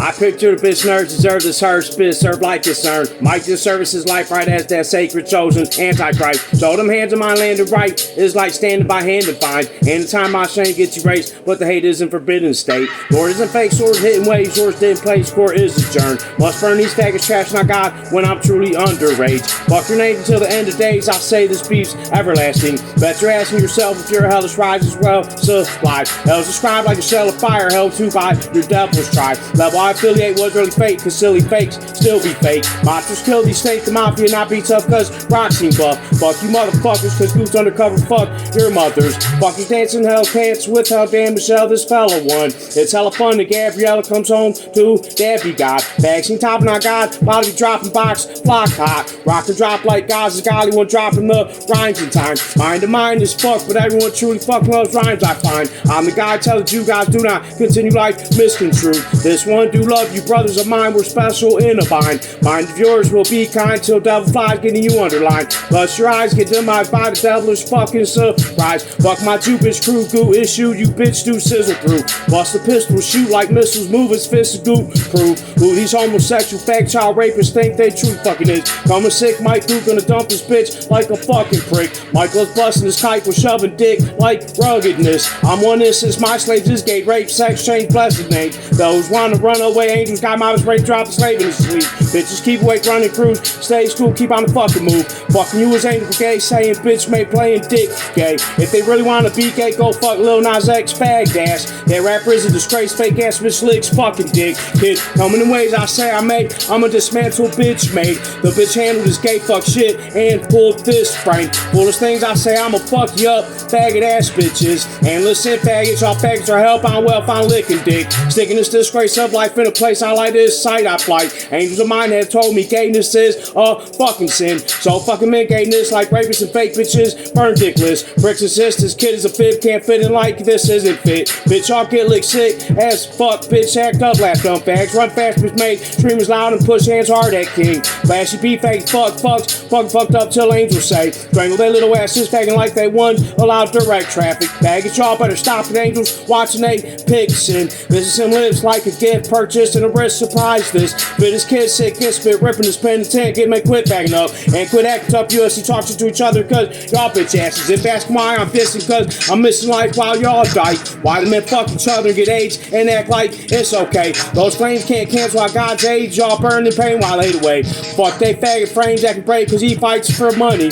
I picture the bitch nerds deserve this her spit, serve like concern. Might just service his life right as that sacred chosen antichrist. So them hands in my land and right is like standing by hand and find. And the time my shame gets erased, but the hate isn't forbidden state. Lord isn't fake, swords hitting waves, yours didn't place, court is adjourned. Must burn these faggots, trash not God when I'm truly underage. Fuck your name until the end of days, I say this beef's everlasting. Better asking yourself if your hellish rise as well supplied. Hell's described like a shell of fire held to by your devil's tribe. Level I affiliate was really fake, cause silly fakes still be fake. Monsters kill these snakes, the mafia not be tough cause rock seem buff. Fuck you motherfuckers cause Goose undercover fuck your mothers. Fuckers dancing hell pants with how damn Michelle this fella won. It's hella fun that Gabriella comes home to Debbie God. Vaccine topping on God, body dropping box, flock hot. Rock and drop like God's golly one dropping the rhymes in time. Mind to mind is fuck, but everyone truly fucking loves rhymes I find. I'm the guy telling you guys do not continue life misconstrued. This one do love you, brothers of mine, we're special in a bind. Mind of yours will be kind till devil flies getting you underlined. Plus your eyes get demised by the devilish fucking surprise. Fuck my two bitch crew, goo issue, you bitch do sizzle through. Bust the pistol, shoot like missiles, move his fists, goop proof. Who these homosexual fag child rapists think they true fucking is. Coming sick, Mike Duke gonna dump his bitch like a fucking prick. Michael's busting his kite for shoving dick like ruggedness. I'm one instance, my slaves is gay, rape, sex, change, blessed names. Those wanna run away, angels got my ready to drop the slave in his sleep. Bitches keep awake, running cruise, stay school, keep on the fucking move. Fucking you as angel gay, saying bitch may playing dick gay. If they really wanna be gay, go fuck Lil Nas X fag ass. That rapper is a disgrace, fake ass bitch licks fucking dick. Kid, coming in ways I say I make, I'm a dismantle bitch made. The bitch handled this gay fuck shit and pulled this frame. Fullest things I say I'ma fuck you up, faggot ass bitches. And listen faggots, y'all faggots are help on wealth, I'm licking dick. Sticking this disgrace of life in a place I like this sight I flight. Angels of mine have told me gayness is a fucking sin. So fucking men gayness like rapists and fake bitches, burn dickless. Bricks and sisters, kid is a fib, can't fit in like this isn't fit. Bitch, y'all get licked sick as fuck, bitch, act up, laugh dumb fags. Run fast, bitch made, streamers loud and push hands hard at king. Flashy beef, fake fucks, fucking fucked up till angels say. Strangle their little asses, fagging like they won, allowed direct traffic. Baggage, y'all better stop it, angels, watching they pics and business and lives like a gift purchased and a risk surprise this. Fit his kid sick, get spit, ripping his pen and tent, get me quit bagging up and quit acting up UFC talks to each other cause y'all bitch asses. If asking why I'm dissing cause I'm missing life while y'all die. Why the men fuck each other and get AIDS and act like it's okay. Those flames can't cancel out God's age, y'all burn in pain while laid away. Fuck they faggot frames that can break cause he fights for money.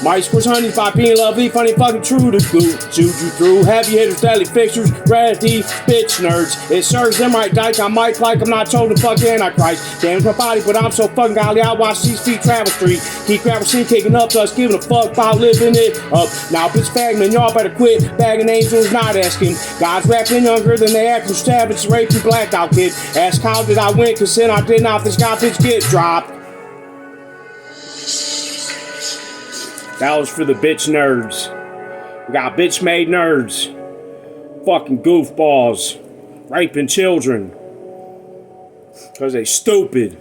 My scores honey by being lovely, funny, fucking true to goo. Juju through heavy hitters, deadly fixtures, ready, bitch nerds. It serves them right, dyke. I might like I'm not told to fuck Antichrist. Damage my body, but I'm so fucking golly. I watch these feet travel street. Keep grabbing scene kicking up to us, giving a fuck about living it up. Now, bitch fagman, y'all better quit bagging angels, not asking. God's rapping younger than they acting savage, raping blacked out kid. Ask how did I win, cause then I did not. This guy bitch get dropped. That was for the bitch nerds. We got bitch made nerds. Fucking goofballs. Raping children. Cause they stupid.